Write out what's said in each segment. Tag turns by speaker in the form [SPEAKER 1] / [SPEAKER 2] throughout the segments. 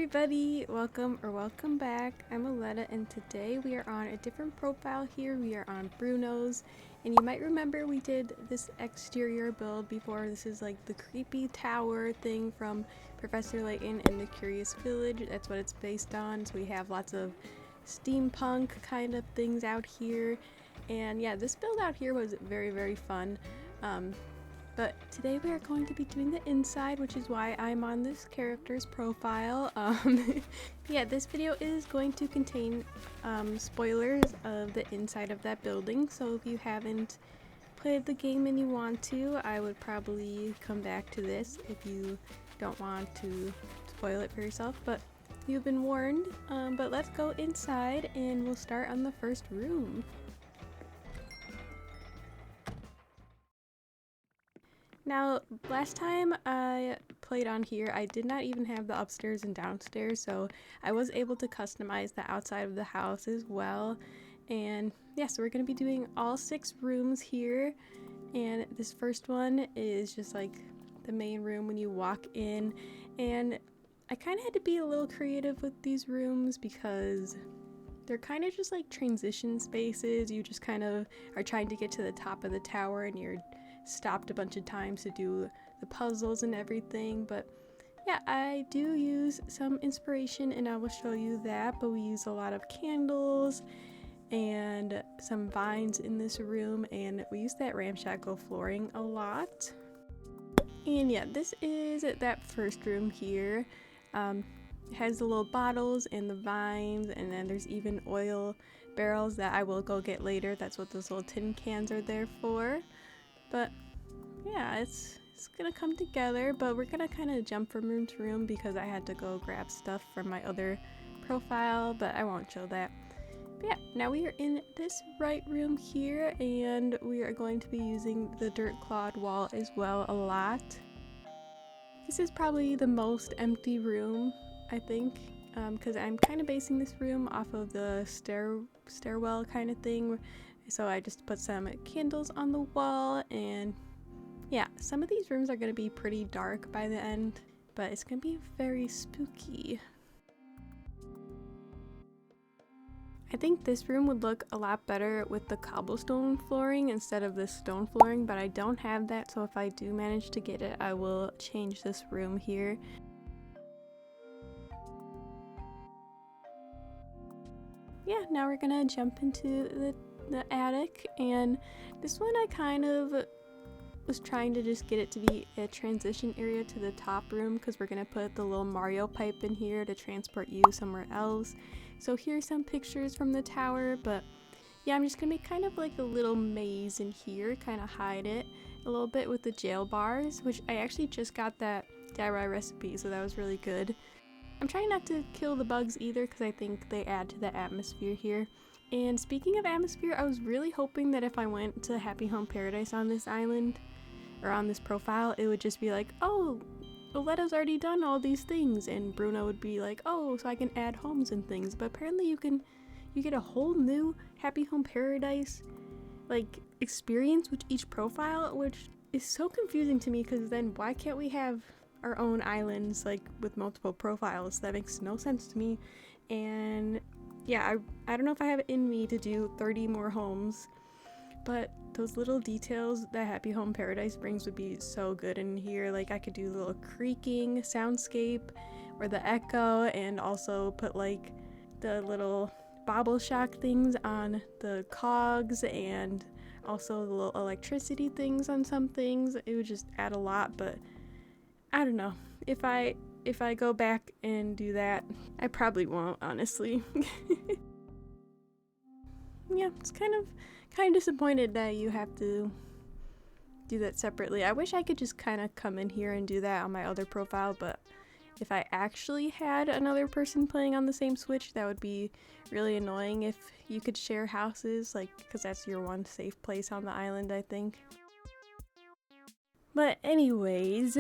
[SPEAKER 1] everybody, welcome back. I'm Aletta and today we are on a different profile here. We are on Bruno's, and you might remember we did this exterior build before. This is like the creepy tower thing from Professor Layton and the Curious Village. That's what it's based on. So we have lots of steampunk kind of things out here. And yeah, this build out here was very fun. But today we are going to be doing the inside, which is why I'm on this character's profile. Yeah, this video is going to contain spoilers of the inside of that building, so if you haven't played the game and you want to, I would probably come back to this if you don't want to spoil it for yourself, but you've been warned. But let's go inside and we'll start on the first room. Now, last time I played on here, I did not even have the upstairs and downstairs, so I was able to customize the outside of the house as well. And yeah, so we're going to be doing all 6 rooms here, and this first one is just like the main room when you walk in. And I kind of had to be a little creative with these rooms because they're kind of just like transition spaces. You just kind of are trying to get to the top of the tower and you're stopped a bunch of times to do the puzzles and everything. But yeah, I do use some inspiration and I will show you that, but we use a lot of candles and some vines in this room, and we use that ramshackle flooring a lot. And yeah, this is that first room here. It has the little bottles and the vines, and then there's even oil barrels that I will go get later. That's what those little tin cans are there for. But yeah, it's gonna come together, but we're gonna kind of jump from room to room because I had to go grab stuff from my other profile, but I won't show that. But yeah, now we are in this right room here, and we are going to be using the dirt clawed wall as well a lot. This is probably the most empty room, I think, because I'm kind of basing this room off of the stairwell kind of thing. So I just put some candles on the wall, and yeah, some of these rooms are going to be pretty dark by the end, but it's going to be very spooky. I think this room would look a lot better with the cobblestone flooring instead of the stone flooring, but I don't have that, so if I do manage to get it, I will change this room here. Yeah, now we're gonna jump into the attic, and this one I kind of was trying to just get it to be a transition area to the top room because we're gonna put the little Mario pipe in here to transport you somewhere else. So here's some pictures from the tower, but yeah, I'm just gonna make kind of like a little maze in here, kind of hide it a little bit with the jail bars, which I actually just got that DIY recipe, so that was really good. I'm trying not to kill the bugs either because I think they add to the atmosphere here. And speaking of atmosphere, I was really hoping that if I went to Happy Home Paradise on this island, or on this profile, it would just be like, oh, Aletta's already done all these things, and Bruno would be like, oh, so I can add homes and things. But apparently you get a whole new Happy Home Paradise like experience with each profile, which is so confusing to me because then why can't we have our own islands like with multiple profiles? That makes no sense to me. And yeah, I don't know if I have it in me to do 30 more homes, but those little details that Happy Home Paradise brings would be so good in here. Like I could do the little creaking soundscape or the echo, and also put like the little bobble shock things on the cogs, and also the little electricity things on some things. It would just add a lot, but I don't know. If I go back and do that, I probably won't, honestly. Yeah, it's kind of disappointed that you have to do that separately. I wish I could just kind of come in here and do that on my other profile, but if I actually had another person playing on the same Switch, that would be really annoying if you could share houses, like, because that's your one safe place on the island, I think. But anyways,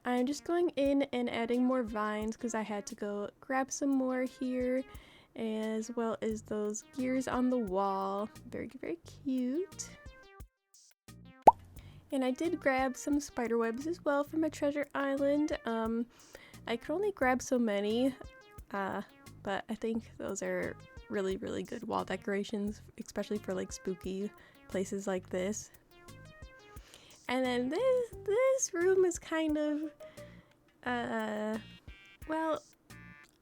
[SPEAKER 1] I'm just going in and adding more vines because I had to go grab some more here, as well as those gears on the wall. Very cute. And I did grab some spider webs as well from a treasure island. I could only grab so many, but I think those are really, really good wall decorations, especially for like spooky places like this. And then this room is kind of, well,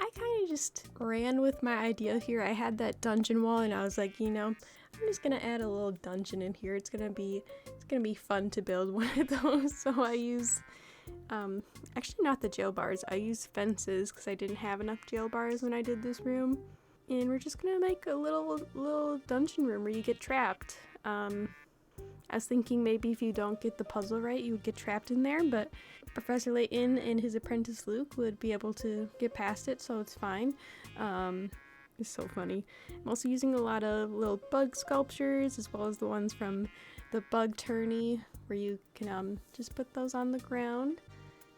[SPEAKER 1] I kind of just ran with my idea here. I had that dungeon wall and I was like, you know, I'm just gonna add a little dungeon in here. It's gonna be fun to build one of those. So I use, actually not the jail bars. I use fences because I didn't have enough jail bars when I did this room. And we're just gonna make a little dungeon room where you get trapped. I was thinking maybe if you don't get the puzzle right, you would get trapped in there, but Professor Layton and his apprentice Luke would be able to get past it, so it's fine. It's so funny. I'm also using a lot of little bug sculptures, as well as the ones from the bug tourney, where you can just put those on the ground.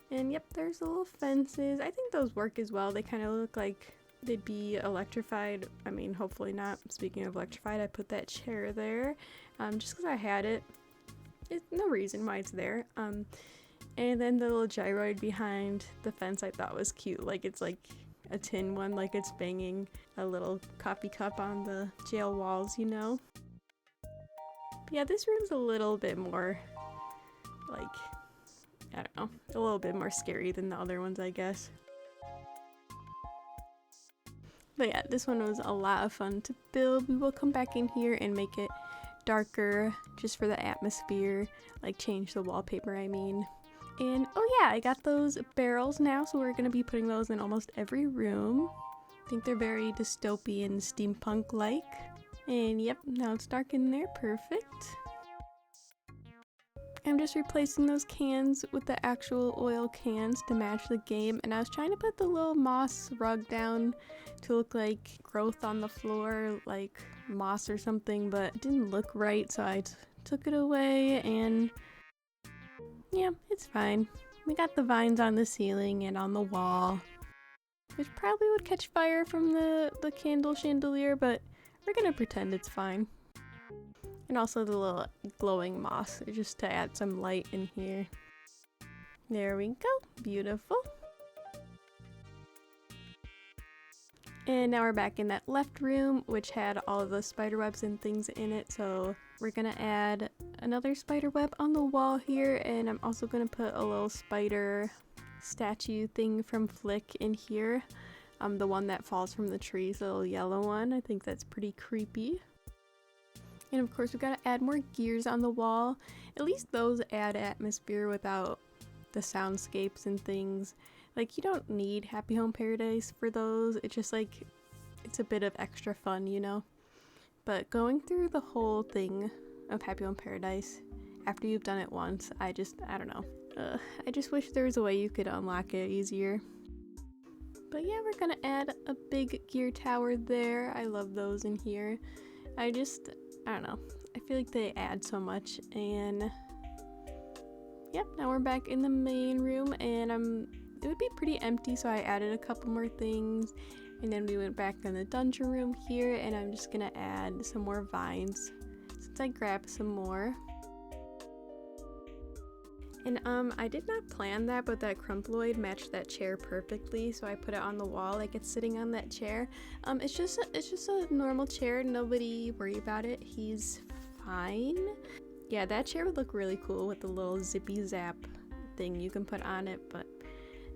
[SPEAKER 1] And yep, there's the little fences. I think those work as well. They kind of look like they'd be electrified. I mean, hopefully not. Speaking of electrified, I put that chair there just because I had it. It's no reason why it's there. And then the little gyroid behind the fence I thought was cute. Like it's like a tin one, like it's banging a little coffee cup on the jail walls, you know? But yeah, this room's a little bit more like, I don't know, a little bit more scary than the other ones, I guess. But yeah, this one was a lot of fun to build. We will come back in here and make it darker just for the atmosphere, like change the wallpaper, I mean. And oh yeah, I got those barrels now, so we're gonna be putting those in almost every room. I think they're very dystopian, steampunk-like. And yep, now it's dark in there, perfect. I'm just replacing those cans with the actual oil cans to match the game, and I was trying to put the little moss rug down to look like growth on the floor, like moss or something, but it didn't look right, so I took it away, and yeah, it's fine. We got the vines on the ceiling and on the wall, which probably would catch fire from the candle chandelier, but we're gonna pretend it's fine. And also the little glowing moss, just to add some light in here. There we go, beautiful. And now we're back in that left room, which had all of the spider webs and things in it, so we're gonna add another spider web on the wall here, and I'm also gonna put a little spider statue thing from Flick in here. The one that falls from the tree, the little yellow one. I think that's pretty creepy. And of course we gotta add more gears on the wall. At least those add atmosphere without the soundscapes and things. Like, you don't need Happy Home Paradise for those. It's just like, it's a bit of extra fun, you know? But going through the whole thing of Happy Home Paradise after you've done it once, I don't know. I just wish there was a way you could unlock it easier. But yeah, we're gonna add a big gear tower there. I love those in here. I don't know. I feel like they add so much. And yep, now we're back in the main room, and it would be pretty empty, so I added a couple more things, and then we went back in the dungeon room here, and I'm just gonna add some more vines since I grabbed some more. And I did not plan that, but that crumploid matched that chair perfectly, so I put it on the wall like it's sitting on that chair. It's just a normal chair, nobody worry about it, he's fine. Yeah, that chair would look really cool with the little zippy zap thing you can put on it, but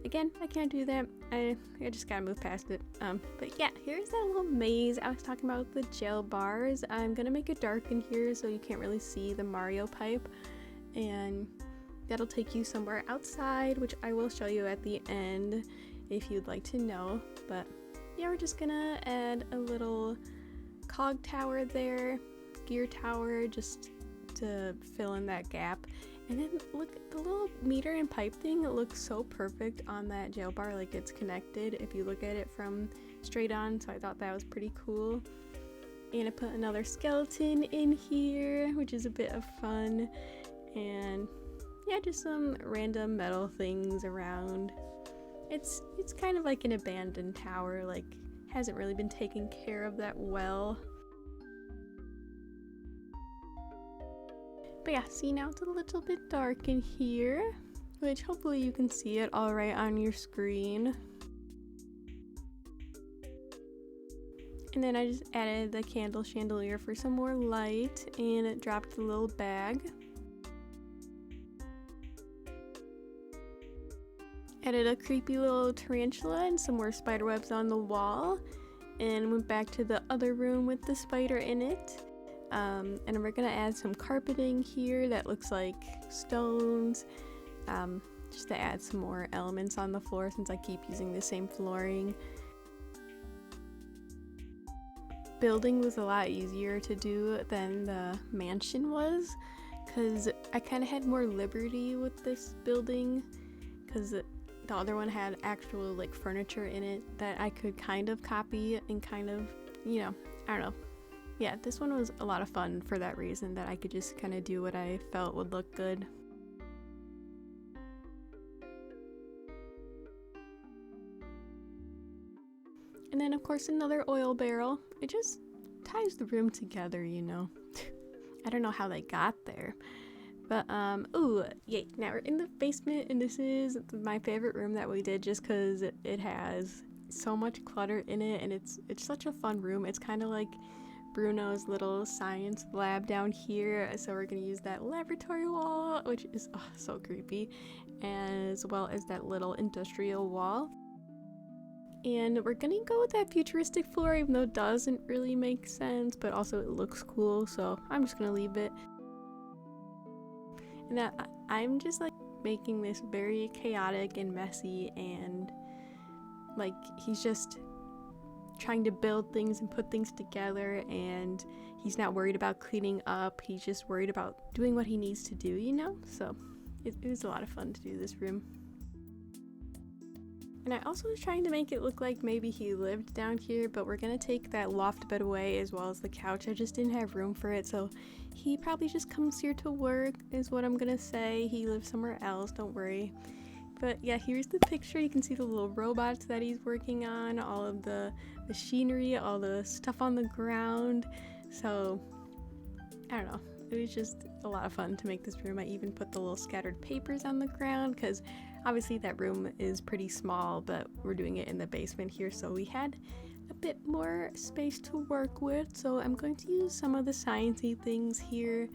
[SPEAKER 1] again, I can't do that. I just gotta move past it. But yeah, here's that little maze I was talking about with the jail bars. I'm gonna make it dark in here so you can't really see the Mario pipe, and that'll take you somewhere outside, which I will show you at the end if you'd like to know. But yeah, we're just gonna add a little cog tower there, gear tower, just to fill in that gap. And then look, the little meter and pipe thing, it looks so perfect on that jail bar, like it's connected if you look at it from straight on, so I thought that was pretty cool. And I put another skeleton in here, which is a bit of fun. And yeah, just some random metal things around. It's kind of like an abandoned tower, like hasn't really been taken care of that well. But yeah, see, now it's a little bit dark in here, which hopefully you can see it all right on your screen. And then I just added the candle chandelier for some more light and dropped the little bag. Added a creepy little tarantula and some more spider webs on the wall, and went back to the other room with the spider in it. And we're gonna add some carpeting here that looks like stones, just to add some more elements on the floor since I keep using the same flooring. Building was a lot easier to do than the mansion was, because I kind of had more liberty with this building, because the other one had actual like furniture in it that I could kind of copy and kind of, you know, I don't know. Yeah, this one was a lot of fun for that reason, that I could just kind of do what I felt would look good. And then of course another oil barrel. It just ties the room together, you know. I don't know how they got there. But, ooh, yay, now we're in the basement, and this is my favorite room that we did just because it has so much clutter in it, and it's such a fun room. It's kind of like Bruno's little science lab down here, so we're going to use that laboratory wall, which is so creepy, as well as that little industrial wall. And we're going to go with that futuristic floor, even though it doesn't really make sense, but also it looks cool, so I'm just going to leave it. And I'm just like making this very chaotic and messy, and like he's just trying to build things and put things together, and he's not worried about cleaning up. He's just worried about doing what he needs to do, you know? So it was a lot of fun to do this room. And I also was trying to make it look like maybe he lived down here, but we're gonna take that loft bed away as well as the couch. I just didn't have room for it, so he probably just comes here to work is what I'm gonna say. He lives somewhere else, don't worry. But yeah, here's the picture. You can see the little robots that he's working on, all of the machinery, all the stuff on the ground. So I don't know, it was just a lot of fun to make this room. I even put the little scattered papers on the ground because obviously that room is pretty small, but we're doing it in the basement here, so we had a bit more space to work with. So I'm going to use some of the sciencey things here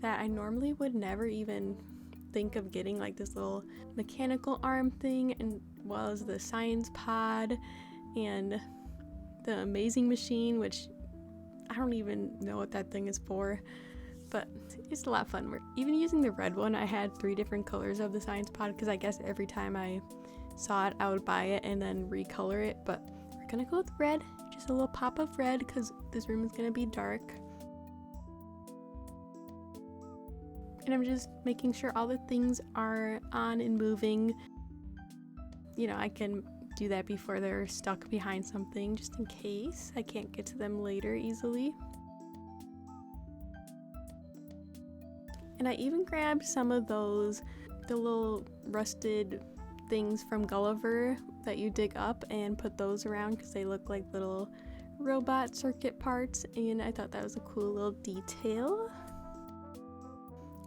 [SPEAKER 1] that I normally would never even think of getting, like this little mechanical arm thing, and well as the science pod and the amazing machine, which I don't even know what that thing is for, but it's a lot of fun. We're even using the red one. I had 3 different colors of the science pod because I guess every time I saw it I would buy it and then recolor it, but we're gonna go with red, just a little pop of red because this room is gonna be dark. And I'm just making sure all the things are on and moving. You know, I can do that before they're stuck behind something, just in case I can't get to them later easily. And I even grabbed some of the little rusted things from Gulliver that you dig up and put those around because they look like little robot circuit parts, and I thought that was a cool little detail.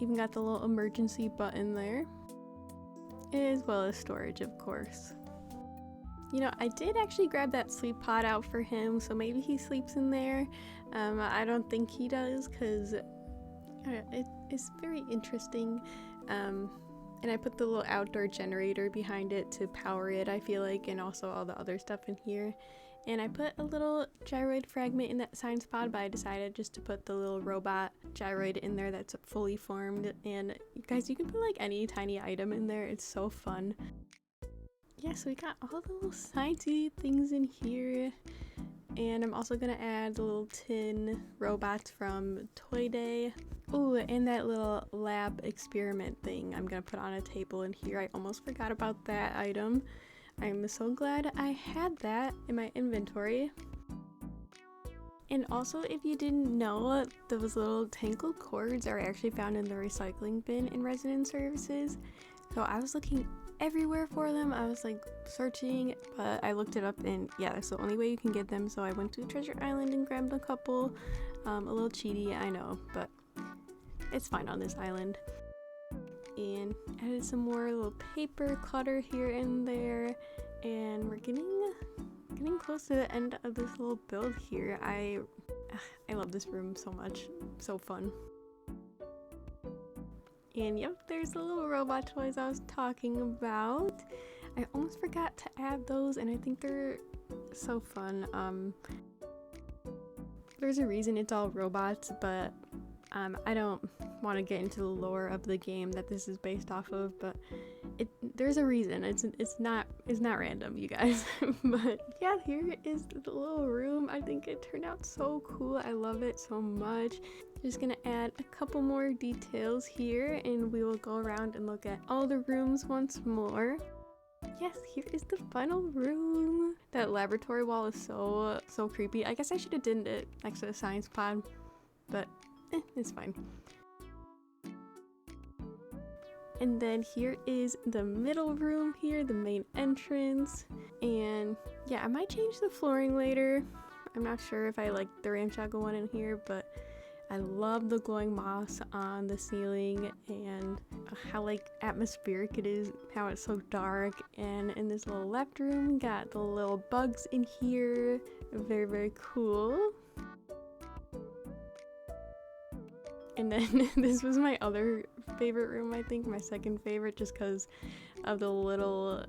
[SPEAKER 1] Even got the little emergency button there, as well as storage, of course. You know, I did actually grab that sleep pod out for him, so maybe he sleeps in there. I don't think he does because it's very interesting. And I put the little outdoor generator behind it to power it, I feel like, and also all the other stuff in here. And I put a little gyroid fragment in that science pod, but I decided just to put the little robot gyroid in there that's fully formed. And you guys, you can put like any tiny item in there. It's so fun. Yeah, so we got all the little sciencey things in here. And I'm also gonna add the little tin robots from Toy Day. Oh, and that little lab experiment thing I'm gonna put on a table in here. I almost forgot about that item. I'm so glad I had that in my inventory. And also, if you didn't know, those little tangled cords are actually found in the recycling bin in resident services. So I was looking everywhere for them. I was like searching, but I looked it up, and yeah, that's the only way you can get them. So I went to Treasure Island and grabbed a couple. A little cheaty, I know, but it's fine on this island. and added some more little paper clutter here and there, and we're getting close to the end of this little build here. I love this room so much, so fun. And yep, there's the little robot toys I was talking about. I almost forgot to add those, and I think they're so fun. There's a reason it's all robots, but I don't want to get into the lore of the game that this is based off of, but there's a reason. It's not random, you guys. But yeah, here is the little room. I think it turned out so cool. I love it so much. Just gonna add a couple more details here, and we will go around and look at all the rooms once more. Yes, here is the final room. That laboratory wall is so creepy. I guess I should have done it next to the science pod, but it's fine. And then here is the middle room here, the main entrance. And yeah, I might change the flooring later. I'm not sure if I like the ramshackle one in here, but I love the glowing moss on the ceiling and how like atmospheric it is, how it's so dark. And in this little left room, we got the little bugs in here. Very cool. And then this was my other favorite room, I think, my second favorite, just because of the little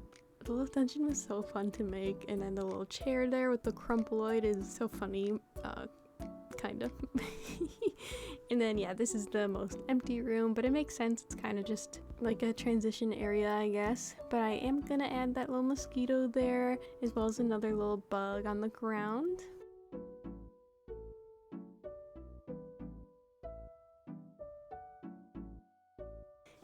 [SPEAKER 1] dungeon was so fun to make. And then the little chair there with the crumploid is so funny, kind of. And then yeah, this is the most empty room, but it makes sense. It's kind of just like a transition area, I guess. But I am gonna add that little mosquito there, as well as another little bug on the ground.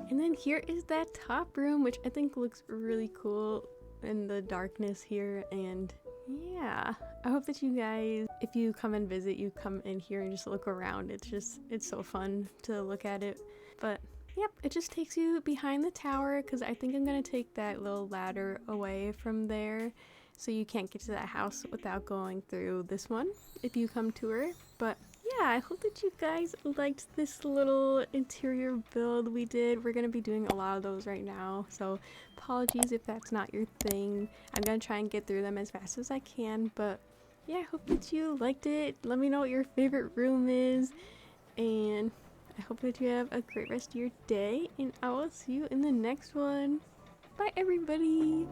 [SPEAKER 1] And then here is that top room, which I think looks really cool in the darkness here. And yeah, I hope that you guys, if you come and visit, you come in here and just look around. It's so fun to look at it. But yep, it just takes you behind the tower, because I think I'm gonna take that little ladder away from there, so you can't get to that house without going through this one if you come to her. But yeah, I hope that you guys liked this little interior build we did. We're gonna be doing a lot of those right now, so apologies if that's not your thing. I'm gonna try and get through them as fast as I can, but yeah, I hope that you liked it. Let me know what your favorite room is, and I hope that you have a great rest of your day, and I will see you in the next one. Bye everybody!